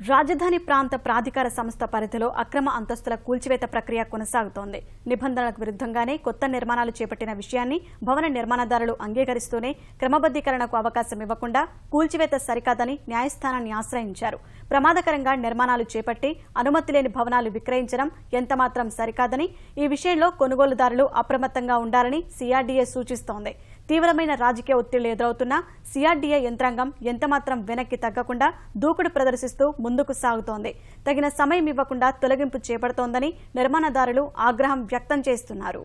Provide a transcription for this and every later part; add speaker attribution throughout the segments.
Speaker 1: రాజధాని ప్రాంత ప్రాధికార సంస్థ పరిధిలో అక్రమ అంతస్తుల కూల్చివేత ప్రక్రియ కొనసాగుతోంది. నిబంధనలకు విరుద్ధంగానే కొత్త నిర్మాణాలు చేపట్టిన విషయాన్ని భవన నిర్మాణదారులు అంగీకరిస్తూనే క్రమబద్దీకరణకు అవకాశం ఇవ్వకుండా కూల్చివేత సరికాదని న్యాయస్థానాన్ని ఆశ్రయించారు. ప్రమాదకరంగా నిర్మాణాలు చేపట్టి అనుమతి లేని భవనాలు విక్రయించడం ఎంతమాత్రం సరికాదని, ఈ విషయంలో కొనుగోలుదారులు అప్రమత్తంగా ఉండాలని సిఆర్డీఏ సూచిస్తోంది. తీవ్రమైన రాజకీయ ఒత్తిళ్లు ఎదురవుతున్నా సిఆర్డీఏ యంత్రాంగం ఎంతమాత్రం వెనక్కి తగ్గకుండా దూకుడు ప్రదర్శిస్తూ ముందుకు సాగుతోంది. తగిన సమయం ఇవ్వకుండా తొలగింపు చేపడుతోందని నిర్మాణదారులు ఆగ్రహం వ్యక్తం చేస్తున్నారు.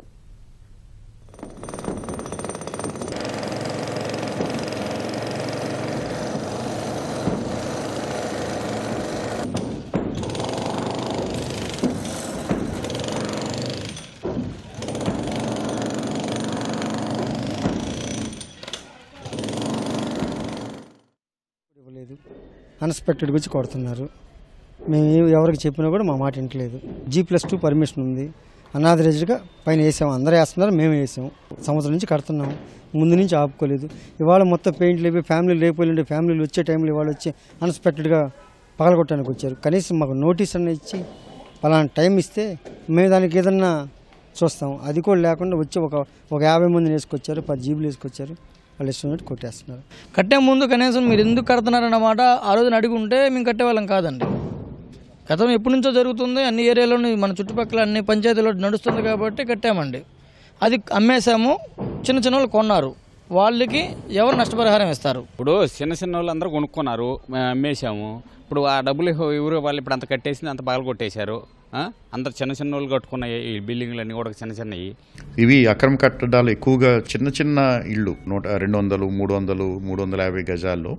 Speaker 2: అన్ఎక్స్పెక్టెడ్ వచ్చి కొడుతున్నారు. మేము ఎవరికి చెప్పినా కూడా మా మాట వింటలేదు. G+2 పర్మిషన్ ఉంది, అనాథరైజ్డ్గా పైన వేసాము, అందరూ వేస్తున్నారు, మేము వేసాము. సంవత్సరం నుంచి కడుతున్నాము, ముందు నుంచి ఆపుకోలేదు. ఇవాళ మొత్తం పెయింట్లు అయిపోయి ఫ్యామిలీలు లేకపోయి ఫ్యామిలీలు వచ్చే టైంలో ఇవాళ వచ్చి అన్ఎక్స్పెక్టెడ్గా పగలగొట్టడానికి వచ్చారు. కనీసం మాకు నోటీస్ అన్న ఇచ్చి పలానా టైం ఇస్తే మేము దానికి ఏదన్నా చూస్తాం. అది కూడా లేకుండా వచ్చి ఒక 50 మందిని వేసుకొచ్చారు, 10 జీబులు వేసుకొచ్చారు. వాళ్ళు ఇష్టం కొట్టేస్తున్నారు.
Speaker 3: కట్టే ముందు కనీసం మీరు ఎందుకు కడుతున్నారన్నమాట ఆ రోజున అడిగి ఉంటే మేము కట్టేవాళ్ళం కాదండి. గతం ఎప్పటి నుంచో జరుగుతుంది, అన్ని ఏరియాలోని మన చుట్టుపక్కల అన్ని పంచాయతీలో నడుస్తుంది కాబట్టి కట్టామండి. అది అమ్మేశాము, చిన్న చిన్న వాళ్ళు కొన్నారు, వాళ్ళకి ఎవరు నష్టపరిహారం ఇస్తారు?
Speaker 4: ఇప్పుడు చిన్న వాళ్ళు అందరూ కొనుక్కున్నారు, అమ్మేశాము. ఇప్పుడు ఆ డబ్బులు ఎవరు వాళ్ళు ఇప్పుడు అంత కట్టేసింది, అంత పగలు కొట్టేశారు. అందరు చిన్న వాళ్ళు కట్టుకున్నాయి ఈ బిల్డింగ్లు అన్నీ కూడా చిన్నవి.
Speaker 5: ఇవి అక్రమ కట్టడాలు ఎక్కువగా చిన్న ఇళ్ళు 200, 300, 350 గజాల్లో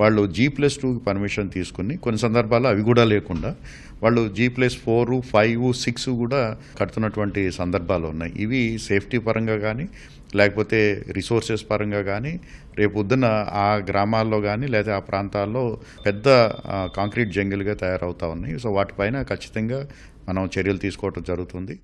Speaker 5: వాళ్ళు G+2 పర్మిషన్ తీసుకుని కొన్ని సందర్భాల్లో అవి కూడా లేకుండా వాళ్ళు G+4, 5, 6 కూడా కడుతున్నటువంటి సందర్భాలు ఉన్నాయి. ఇవి సేఫ్టీ పరంగా కానీ లేకపోతే రిసోర్సెస్ పరంగా కానీ రేపు పొద్దున ఆ గ్రామాల్లో కానీ లేదా ఆ ప్రాంతాల్లో పెద్ద కాంక్రీట్ జంగిల్గా తయారవుతూ ఉన్నాయి. సో వాటిపైన ఖచ్చితంగా మనం చర్యలు తీసుకోవటం జరుగుతుంది.